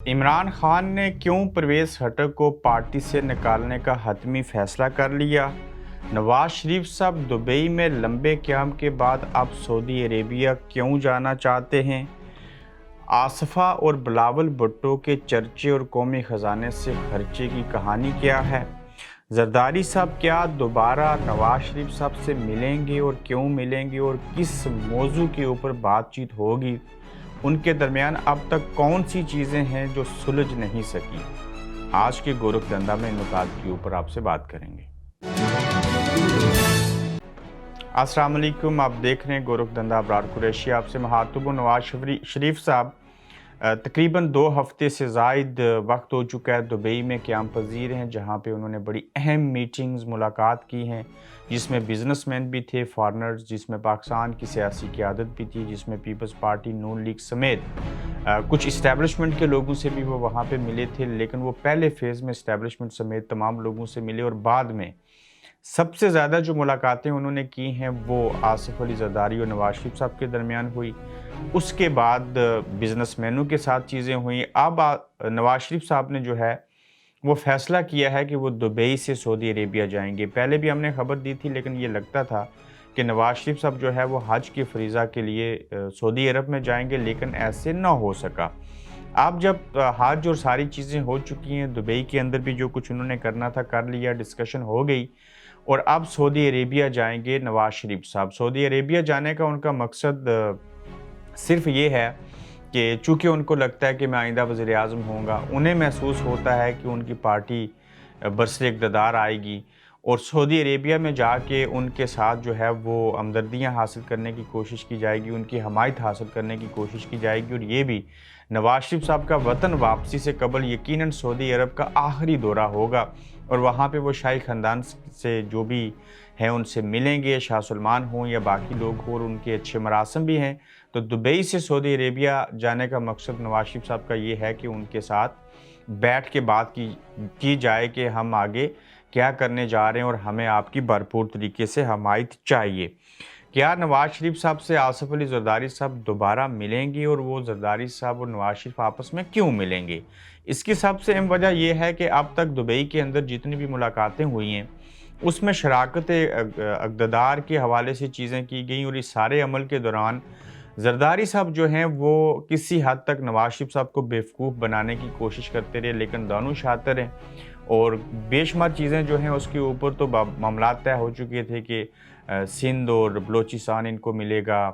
इमरान खान ने क्यों परवेज़ खट्टर को पार्टी से निकालने का हतमी फैसला कर लिया? नवाज शरीफ साहब दुबई में लंबे क़याम के बाद अब सऊदी अरेबिया क्यों जाना चाहते हैं? आसफ़ा और बिलावल भुट्टो के चर्चे और कौमी ख़जाने से खर्चे की कहानी क्या है? जरदारी साहब क्या दोबारा नवाज शरीफ साहब से मिलेंगे और क्यों मिलेंगे और किस मौजू के ऊपर बातचीत होगी? उनके दरमियान अब तक कौन सी चीज़ें हैं जो सुलझ नहीं सकी? आज के गोरखधंधा में इन नुकात के ऊपर आपसे बात करेंगे। अस्सलाम वालेकुम, आप देख रहे हैं गोरखधंधा अबरार कुरैशी। आपसे महातुब नवाज शरीफ साहब तकरीबन 2 हफ्ते से ज़ायद वक्त हो चुका है दुबई में क़याम पज़ीर हैं, जहाँ पे उन्होंने बड़ी अहम मीटिंग्स मुलाकात की हैं, जिसमें बिजनेसमैन भी थे, फॉरेनर्स, जिसमें पाकिस्तान की सियासी क़यादत भी थी, जिसमें पीपल्स पार्टी, नून लीग समेत कुछ इस्टेब्लिशमेंट के लोगों से भी वो वहाँ पे मिले थे। लेकिन वो पहले फ़ेज़ में इस्टेब्लिशमेंट समेत तमाम लोगों से मिले और बाद में सबसे ज़्यादा जो मुलाकातें उन्होंने की हैं वो आसिफ अली ज़रदारी और नवाज शरीफ साहब के दरमियान हुई। उसके बाद बिजनेसमैनों के साथ चीज़ें हुई। अब नवाज शरीफ साहब ने जो है वो फ़ैसला किया है कि वो दुबई से सऊदी अरेबिया जाएंगे। पहले भी हमने खबर दी थी, लेकिन ये लगता था कि नवाज शरीफ साहब जो है वो हज की फ़रीज़ा के लिए सऊदी अरब में जाएंगे, लेकिन ऐसे ना हो सका। अब जब हज और सारी चीज़ें हो चुकी हैं, दुबई के अंदर भी जो कुछ उन्होंने करना था कर लिया, डिस्कशन हो गई और अब सऊदी अरेबिया जाएंगे नवाज शरीफ साहब। सऊदी अरेबिया जाने का उनका मकसद सिर्फ ये है कि चूँकि उनको लगता है कि मैं आइंदा वज़ीर-ए-आज़म होऊंगा, उन्हें महसूस होता है कि उनकी पार्टी बरसर-ए-इक़्तिदार आएगी और सऊदी अरेबिया में जाके उनके साथ जो है वो हमदर्दियाँ हासिल करने की कोशिश की जाएगी, उनकी हमायत हासिल करने की कोशिश की जाएगी। और ये भी नवाज शरीफ साहब का वतन वापसी से कबल यकीनन सऊदी अरब का आखिरी दौरा होगा और वहाँ पे वो शाही ख़ानदान से जो भी हैं उनसे मिलेंगे, शाह सलमान हों या बाकी लोग हों, और उनके अच्छे मरासिम भी हैं। तो दुबई से सऊदी अरेबिया जाने का मकसद नवाज शरीफ साहब का ये है कि उनके साथ बैठ के बात की जाए कि हम आगे क्या करने जा रहे हैं और हमें आपकी भरपूर तरीके से हमायत चाहिए। क्या नवाज शरीफ साहब से आसिफ अली ज़रदारी साहब दोबारा मिलेंगे और वो ज़रदारी साहब और नवाज शरीफ आपस में क्यों मिलेंगे? इसकी सबसे अहम वजह यह है कि अब तक दुबई के अंदर जितनी भी मुलाकातें हुई हैं उसमें शराकत इक़्तिदार के हवाले से चीज़ें की गई और इस सारे अमल के दौरान ज़रदारी साहब जो हैं वो किसी हद तक नवाज शरीफ साहब को बेवकूफ़ बनाने की कोशिश करते रहे, लेकिन दोनों शातिर हैं और बेशुमार चीज़ें जो हैं उसके ऊपर तो मामलात तय हो चुके थे कि सिंध और बलोचिस्तान इनको मिलेगा।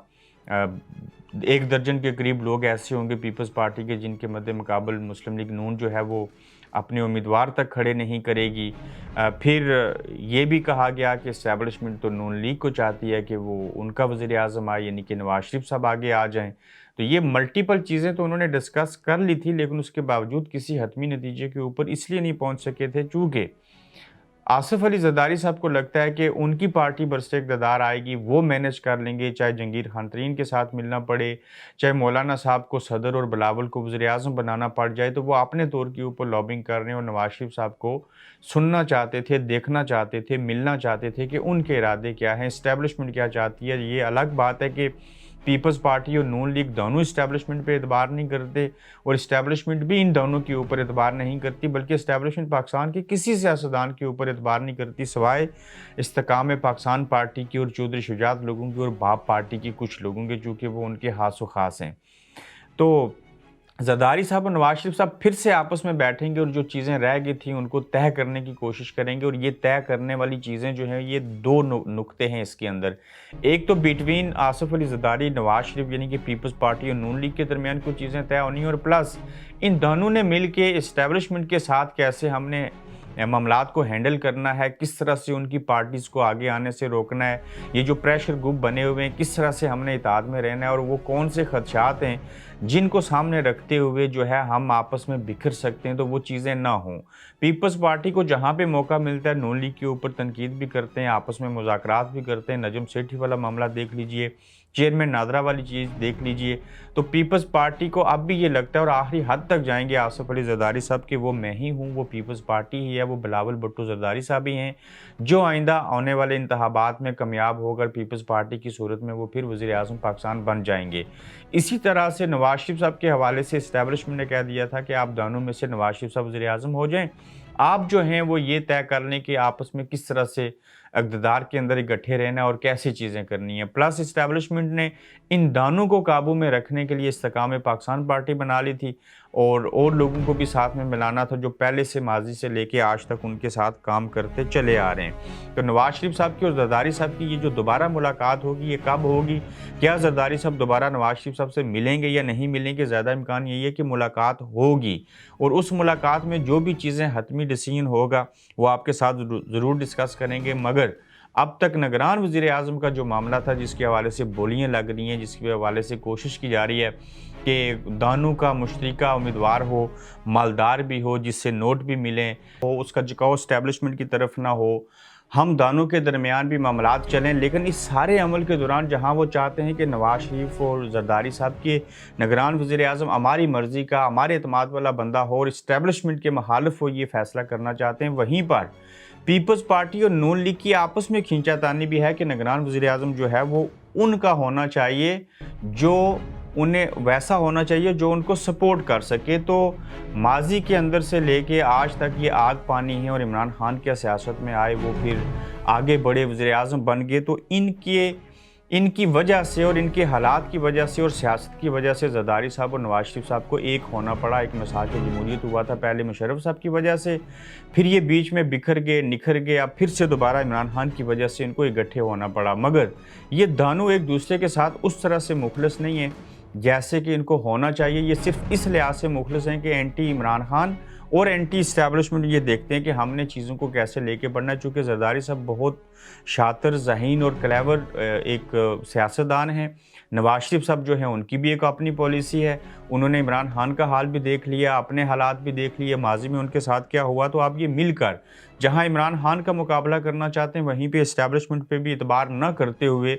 1 दर्जन के करीब लोग ऐसे होंगे पीपल्स पार्टी के जिनके मद्दे मुकाबल मुस्लिम लीग नून जो है वो अपने उम्मीदवार तक खड़े नहीं करेगी। फिर ये भी कहा गया कि इस्टेब्लिशमेंट तो नून लीग को चाहती है कि वो उनका वज़ीर-ए-आज़म आए, यानी कि नवाज शरीफ साहब आगे आ जाएँ। तो ये मल्टीपल चीज़ें तो उन्होंने डिस्कस कर ली थी, लेकिन उसके बावजूद किसी हतमी नतीजे के ऊपर इसलिए नहीं पहुँच सके थे चूँकि आसिफ अली ज़रदारी साहब को लगता है कि उनकी पार्टी बरसर-ए-इक़्तिदार आएगी, वो मैनेज कर लेंगे, चाहे जहांगीर खान तरीन के साथ मिलना पड़े, चाहे मौलाना साहब को सदर और बिलावल को वज़ीर-ए-आज़म बनाना पड़ जाए। तो वो अपने तौर के ऊपर लॉबिंग कर रहे हैं और नवाज शरीफ साहब को सुनना चाहते थे, देखना चाहते थे, मिलना चाहते थे कि उनके इरादे क्या हैं, एस्टेब्लिशमेंट क्या चाहती है। ये अलग बात है कि पीपल्स पार्टी और नून लीग दोनों इस्टेब्लिशमेंट पे एतबार नहीं करते और इस्टेब्लिशमेंट भी इन दोनों के ऊपर एतबार नहीं करती, बल्कि इस्टेब्लिशमेंट पाकिस्तान के किसी सियासतदान के ऊपर एतबार नहीं करती सिवाय इस्तेकाम पाकिस्तान पार्टी की और चौधरी शुजात लोगों की और बाप पार्टी की कुछ लोगों के, चूँकि वो उनके खास व ख़ास हैं। तो ज़रदारी साहब और नवाज शरीफ साहब फिर से आपस में बैठेंगे और जो चीज़ें रह गई थी उनको तय करने की कोशिश करेंगे और ये तय करने वाली चीज़ें जो हैं ये 2 नुक्ते हैं इसके अंदर। एक तो बिटवीन आसिफ अली ज़रदारी, नवाज शरीफ यानी कि पीपल्स पार्टी और नून लीग के दरमियान कुछ चीज़ें तय होनी और प्लस इन दोनों ने मिल के इस्टेब्लिशमेंट के साथ कैसे हमने मामलात को हैंडल करना है, किस तरह से उनकी पार्टीज़ को आगे आने से रोकना है, ये जो प्रेशर ग्रुप बने हुए हैं किस तरह से हमने इत्तेहाद में रहना है और वो कौन से खदशात हैं जिनको सामने रखते हुए जो है हम आपस में बिखर सकते हैं, तो वो चीज़ें ना हों। पीपल्स पार्टी को जहाँ पे मौका मिलता है नून लीग के ऊपर तनकीद भी करते हैं, आपस में मुज़ाकरात भी करते हैं। नजम सेठी वाला मामला देख लीजिए चेयरमैन नादरा वाली चीज़ देख लीजिए। तो पीपल्स पार्टी को अब भी ये लगता है और आखिरी हद तक जाएंगे आसिफ अली जरदारी साहब कि वो मैं ही हूँ, वो पीपल्स पार्टी ही है, वो बिलावल भुट्टो जरदारी साहब ही हैं जो आइंदा आने वाले इंतखाबात में कामयाब होकर पीपल्स पार्टी की सूरत में वो फिर वज़ीर आज़म पाकिस्तान बन जाएंगे। इसी तरह से नवाज शरीफ साहब के हवाले से इस्टेब्लिशमेंट ने कह दिया था कि आप दोनों में से नवाज शरीफ साहब वज़ीर आज़म हो जाएं, आप जो हैं वो ये तय कर लें कि आपस में किस तरह से इक़्तिदार के अंदर इकट्ठे रहना है और कैसी चीज़ें करनी है। प्लस इस्टेब्लिशमेंट ने इन दानों को काबू में रखने के लिए इस्तेकाम पाकिस्तान पार्टी बना ली थी और लोगों को भी साथ में मिलाना था जो पहले से माजी से लेके आज तक उनके साथ काम करते चले आ रहे हैं। तो नवाज शरीफ साहब की और जरदारी साहब की ये जो दोबारा मुलाकात होगी ये कब होगी, क्या जरदारी साहब दोबारा नवाज शरीफ साहब से मिलेंगे या नहीं मिलेंगे, ज़्यादा इम्कान यही है कि मुलाकात होगी और उस मुलाकात में जो भी चीज़ें हतमी डिसीजन होगा वो आपके साथ ज़रूर डिस्कस करेंगे। मगर अब तक निगरान वज़ीर आज़म का जो मामला था जिसके हवाले से बोलियाँ लग रही हैं, जिसके हवाले से कोशिश की जा रही है कि दानों का मुश्तरका उम्मीदवार हो, मालदार भी हो, जिससे नोट भी मिलें हो, उसका झुकाव इस्टेब्लिशमेंट की तरफ ना हो, हम दानों के दरमियान भी मामलात चलें। लेकिन इस सारे अमल के दौरान जहाँ वो चाहते हैं कि नवाज शरीफ और जरदारी साहब के निगरान वज़ीर आज़म हमारी मर्ज़ी का, हमारे एतमाद वाला बंदा हो और इस्टेब्लिशमेंट के मुखालिफ हो, ये फ़ैसला करना चाहते हैं, वहीं पर पीपल्स पार्टी और नून लीग की आपस में खींचातानी भी है कि निगरान वज़ीर आज़म जो है वो उनका होना चाहिए, जो उन्हें वैसा होना चाहिए जो उनको सपोर्ट कर सके। तो माजी के अंदर से लेके आज तक ये आग पानी है और इमरान खान क्या सियासत में आए वो फिर आगे बड़े वज़ीर आज़म बन गए। तो इनकी वजह से और इनके हालात की वजह से और सियासत की वजह से जरदारी साहब और नवाज शरीफ साहब को एक होना पड़ा। एक मिसाल की जमहूरियत हुआ था पहले मुशर्रफ साहब की वजह से, फिर ये बीच में बिखर गए, निखर गए, अब फिर से दोबारा इमरान खान की वजह से इनको इकट्ठे होना पड़ा। मगर ये दानों एक दूसरे के साथ उस तरह से मुखलिस नहीं है जैसे कि इनको होना चाहिए। ये सिर्फ इस लिहाज से मुखलिस हैं कि एंटी इमरान खान और एंटी इस्टेब्लिशमेंट ये देखते हैं कि हमने चीज़ों को कैसे लेके बढ़ना है। चूँकि जरदारी साहब बहुत शातिर, ज़हीन और क्लेवर एक सियासतदान हैं। नवाज शरीफ साहब जो हैं उनकी भी एक अपनी पॉलिसी है, उन्होंने इमरान खान का हाल भी देख लिया, अपने हालात भी देख लिए, माजी में उनके साथ क्या हुआ। तो आप ये मिलकर जहाँ इमरान खान का मुकाबला करना चाहते हैं वहीं पर इस्टेब्लिशमेंट पर भी इतबार न करते हुए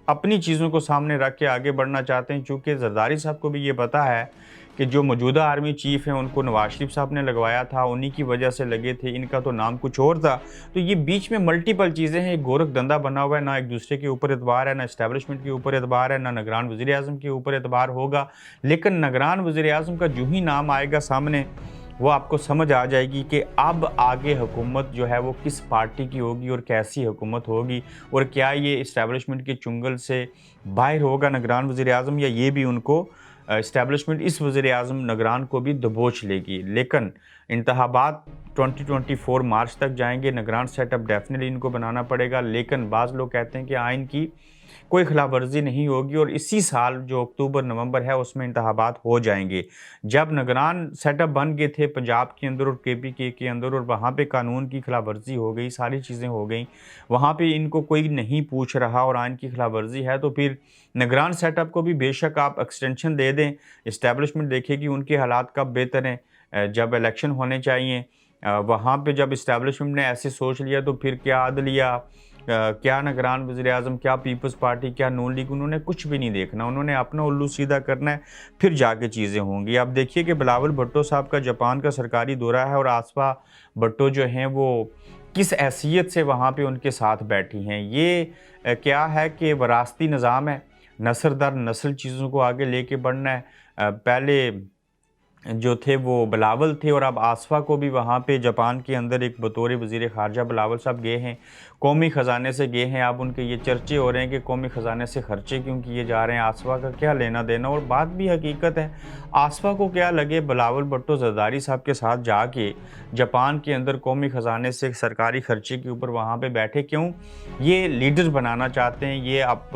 अपनी चीज़ों को सामने रख के आगे बढ़ना चाहते हैं। चूँकि जरदारी साहब को भी ये पता है कि जो मौजूदा आर्मी चीफ़ हैं उनको नवाज शरीफ साहब ने लगवाया था, उन्हीं की वजह से लगे थे, इनका तो नाम कुछ और था। तो ये बीच में मल्टीपल चीज़ें हैं, एक गोरख धंधा बना हुआ है, ना एक दूसरे के ऊपर एतबार है, ना इस्टेब्लिशमेंट के ऊपर एतबार है, ना निगरान वज़ीर आज़म के ऊपर एतबार होगा। लेकिन निगरान वज़ीर आज़म का जो ही नाम आएगा सामने वो आपको समझ आ जाएगी कि अब आगे हुकूमत जो है वो किस पार्टी की होगी और कैसी हुकूमत होगी, और क्या ये इस्टेब्लिशमेंट के चुंगल से बाहर होगा निगरान वज़ीर आज़म, या ये भी उनको इस्टेब्लिशमेंट इस वज़ीर आज़म निगरान को भी दबोच लेगी। लेकिन इंतखाबात 2024 मार्च तक जाएंगे, निगरान सेटअप डेफिनेटली इनको बनाना पड़ेगा। लेकिन बाज़ लोग कहते हैं कि आइन की कोई खिलाफ वर्जी नहीं होगी और इसी साल जो अक्टूबर नवंबर है उसमें इंतखाबात हो जाएंगे। जब निगरान सेटअप बन गए थे पंजाब के अंदर और KPK के अंदर और वहाँ पे कानून की खिलाफ वर्जी हो गई, सारी चीज़ें हो गई, वहाँ पे इनको कोई नहीं पूछ रहा और आइन की खिलाफ वर्जी है, तो फिर निगरान सेटअप को भी बेशक आप एक्सटेंशन दे दें, इस्टेब्लिशमेंट देखेगी उनके हालात कब बेहतर हैं। जब इलेक्शन होने चाहिए वहाँ पे जब इस्टेब्लिशमेंट ने ऐसे सोच लिया तो फिर क्या अदलिया, क्या निगरान वज़ीर आज़म, क्या पीपल्स पार्टी, क्या नून लीग, उन्होंने कुछ भी नहीं देखना, उन्होंने अपना उल्लू सीधा करना है, फिर जाके चीज़ें होंगी। आप देखिए कि बिलावल भुट्टो साहब का जापान का सरकारी दौरा है और आसफा भुट्टो जो हैं वो किस हैसियत से वहाँ पे उनके साथ बैठी हैं। ये क्या है कि वरासती निज़ाम है, नस्ल दर नस्ल चीज़ों को आगे लेके बढ़ना है। पहले जो थे वो बिलावल थे और अब आसफा को भी वहाँ पे जापान के अंदर एक बतौर वज़ीर ख़ारजा बिलावल साहब गए हैं, कौमी ख़जाने से गए हैं। अब उनके ये चर्चे हो रहे हैं कि कौमी ख़जाने से खर्चे क्यों किए जा रहे हैं, आसफा का क्या लेना देना। और बात भी हकीकत है, आसफा को क्या लगे बिलावल भुट्टो जरदारी साहब के साथ जाके जापान के अंदर कौमी ख़जाने से सरकारी खर्चे के ऊपर वहाँ पर बैठे क्यों, ये लीडर बनाना चाहते हैं, ये आप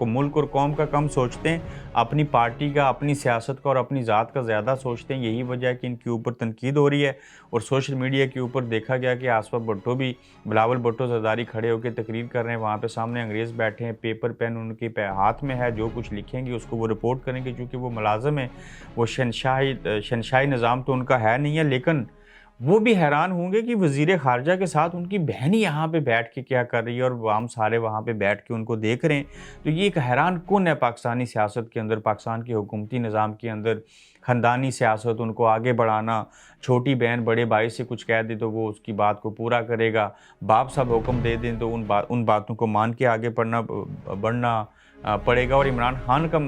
मुल्क और कौम का कम सोचते हैं, अपनी पार्टी का, अपनी सियासत का और अपनी ज़ात का ज़्यादा सोचते हैं। यही वजह है कि इनके ऊपर तनकीद हो रही है और सोशल मीडिया के ऊपर देखा गया कि आसफा भुट्टो भी बिलावल भुट्टो जरदारी खड़े होकर तकरीर कर रहे हैं, वहाँ पे सामने अंग्रेज़ बैठे हैं, पेपर पेन उनके हाथ में है, जो कुछ लिखेंगे उसको वो रिपोर्ट करेंगे। क्योंकि वो मुलाज़म है, वो शहनशाही निज़ाम तो उनका है नहीं है, लेकिन وہ بھی حیران ہوں گے کہ وزیر خارجہ کے ساتھ ان کی بہن یہاں پہ بیٹھ کے کیا کر رہی ہے اور عام سارے وہاں پہ بیٹھ کے ان کو دیکھ رہے ہیں. تو یہ ایک حیران کن ہے پاکستانی سیاست کے اندر، پاکستان کے حکومتی نظام کے اندر. خاندانی سیاست، ان کو آگے بڑھانا، چھوٹی بہن بڑے بھائی سے کچھ کہہ دے تو وہ اس کی بات کو پورا کرے گا، باپ صاحب حکم دے دیں تو ان باتوں کو مان کے آگے بڑھنا پڑے گا. اور عمران خان کا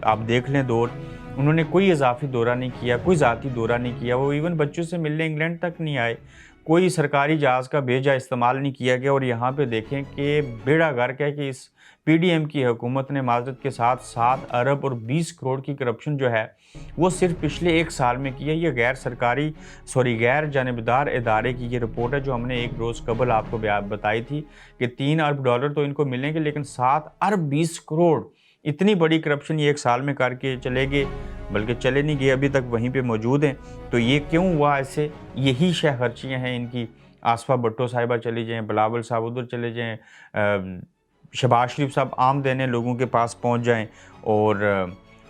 آپ دیکھ لیں دور، انہوں نے کوئی اضافی دورہ نہیں کیا، کوئی ذاتی دورہ نہیں کیا، وہ ایون بچوں سے ملنے انگلینڈ تک نہیں آئے، کوئی سرکاری جہاز کا بھیجا استعمال نہیں کیا گیا. اور یہاں پہ دیکھیں کہ بیڑا غرق ہے کہ اس پی ڈی ایم کی حکومت نے معذرت کے ساتھ 7 ارب اور 20 کروڑ کی کرپشن جو ہے وہ صرف پچھلے 1 سال میں کی ہے. یہ غیر جانبدار ادارے کی یہ رپورٹ ہے جو ہم نے ایک روز قبل آپ کو بتائی تھی کہ 3 ارب ڈالر تو ان کو ملیں گے، لیکن 7 ارب 20 کروڑ اتنی بڑی کرپشن یہ 1 سال میں کر کے چلے گئے، بلکہ چلے نہیں گئے، ابھی تک وہیں پہ موجود ہیں. تو یہ کیوں ہوا ایسے؟ یہی شہ خرچیاں ہیں ان کی. آصفہ بھٹو صاحبہ چلی جائیں، بلاول صاحب ادھر چلے جائیں، شہباز شریف صاحب عام دینے لوگوں کے پاس پہنچ جائیں اور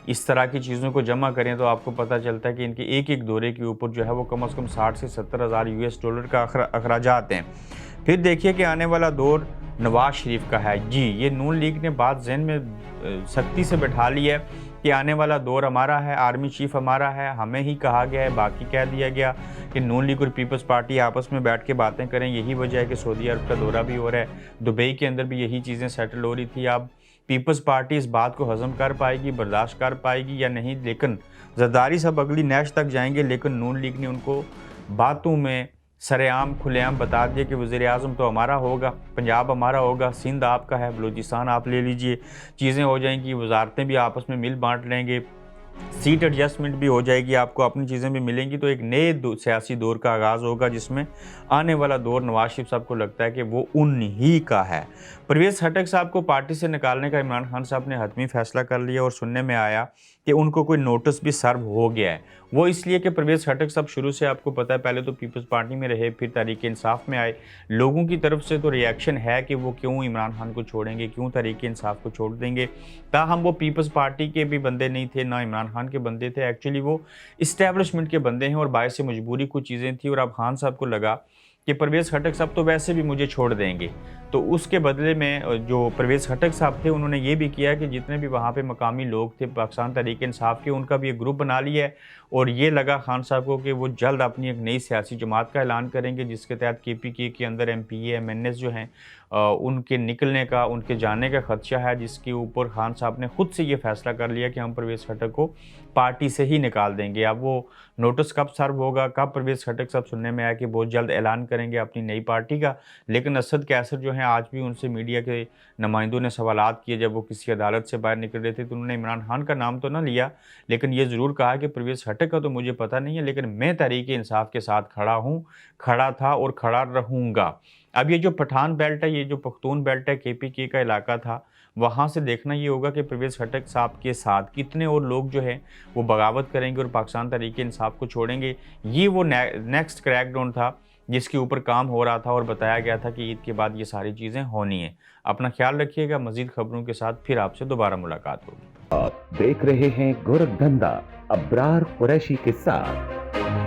اس طرح کی چیزوں کو جمع کریں تو آپ کو پتہ چلتا ہے کہ ان کے ایک دورے کے اوپر جو ہے وہ کم از کم 60 سے 70 ہزار US ڈالر کا اخراجات ہیں. پھر دیکھیے کہ آنے والا دور نواز شریف کا ہے. جی یہ نون لیگ نے بات ذہن میں سختی سے بٹھا لی ہے کہ آنے والا دور ہمارا ہے، آرمی چیف ہمارا ہے، ہمیں ہی کہا گیا ہے، باقی کہہ دیا گیا کہ نون لیگ اور پیپلز پارٹی آپس میں بیٹھ کے باتیں کریں. یہی وجہ ہے کہ سعودی عرب کا دورہ بھی ہو رہا ہے، دبئی کے اندر بھی یہی چیزیں سیٹل ہو رہی تھی. اب پیپلز پارٹی اس بات کو ہضم کر پائے گی، برداشت کر پائے گی یا نہیں، لیکن زرداری صاحب اگلی نیش تک جائیں گے. لیکن نون لیگ نے ان کو باتوں میں سر عام کھلے عام بتا دیا کہ وزیر اعظم تو ہمارا ہوگا، پنجاب ہمارا ہوگا، سندھ آپ کا ہے، بلوچستان آپ لے لیجئے، چیزیں ہو جائیں گی، وزارتیں بھی آپس میں مل بانٹ لیں گے، سیٹ ایڈجسٹمنٹ بھی ہو جائے گی، آپ کو اپنی چیزیں بھی ملیں گی. تو ایک نئے سیاسی دور کا آغاز ہوگا جس میں آنے والا دور نواز شریف صاحب کو لگتا ہے کہ وہ انہی کا ہے. پرویز خٹک صاحب کو پارٹی سے نکالنے کا عمران خان صاحب نے حتمی فیصلہ کر لیا اور سننے میں آیا کہ ان کو کوئی نوٹس بھی سرو ہو گیا ہے. وہ اس لیے کہ پرویز خٹک صاحب شروع سے آپ کو پتہ ہے پہلے تو پیپلز پارٹی میں رہے، پھر تحریک انصاف میں آئے. لوگوں کی طرف سے تو ریاکشن ہے کہ وہ کیوں عمران خان کو چھوڑیں گے، کیوں تحریک انصاف کو چھوڑ دیں گے. تاہم وہ پیپلز پارٹی کے بھی بندے نہیں تھے، نہ عمران خان کے بندے تھے، ایکچولی وہ اسٹیبلشمنٹ کے بندے ہیں اور باعث مجبوری کچھ چیزیں تھیں. اور اب خان صاحب کو لگا کہ پرویز خٹک صاحب تو ویسے بھی مجھے چھوڑ دیں گے، تو اس کے بدلے میں جو پرویز خٹک صاحب تھے انہوں نے یہ بھی کیا کہ جتنے بھی وہاں پہ مقامی لوگ تھے پاکستان تحریک انصاف کے، ان کا بھی ایک گروپ بنا لیا ہے. اور یہ لگا خان صاحب کو کہ وہ جلد اپنی ایک نئی سیاسی جماعت کا اعلان کریں گے جس کے تحت KPK کے اندر MPA MNS جو ہیں ان کے نکلنے کا، ان کے جانے کا خدشہ ہے، جس کے اوپر خان صاحب نے خود سے یہ فیصلہ کر لیا کہ ہم پرویز خٹک کو پارٹی سے ہی نکال دیں گے. اب وہ نوٹس کب سرو ہوگا، کب پرویز خٹک صاحب سننے میں آیا کہ بہت جلد اعلان کریں گے اپنی نئی پارٹی کا. لیکن اسد کیسر جو ہیں آج بھی ان سے میڈیا کے نمائندوں نے سوالات کیے جب وہ کسی عدالت سے باہر نکل رہے تھے تو انہوں نے عمران خان کا نام تو نہ لیا، لیکن یہ ضرور کہا کہ پرویز خٹک کا تو مجھے پتہ نہیں ہے، لیکن میں تحریک انصاف کے ساتھ کھڑا ہوں، کھڑا تھا اور کھڑا رہوں گا. اب یہ جو پٹھان بیلٹ ہے، یہ جو پختون بیلٹ ہے، KPK کا علاقہ تھا، وہاں سے دیکھنا یہ ہوگا کہ پرویز خٹک صاحب کے ساتھ کتنے اور لوگ جو ہیں وہ بغاوت کریں گے اور پاکستان تحریک انصاف کو چھوڑیں گے. یہ وہ نیکسٹ کریک ڈاؤن تھا جس کے اوپر کام ہو رہا تھا اور بتایا گیا تھا کہ عید کے بعد یہ ساری چیزیں ہونی ہیں. اپنا خیال رکھیے گا. مزید خبروں کے ساتھ پھر آپ سے دوبارہ ملاقات ہوگی. آپ دیکھ رہے ہیں گورکھ دھندا ابرار قریشی کے ساتھ.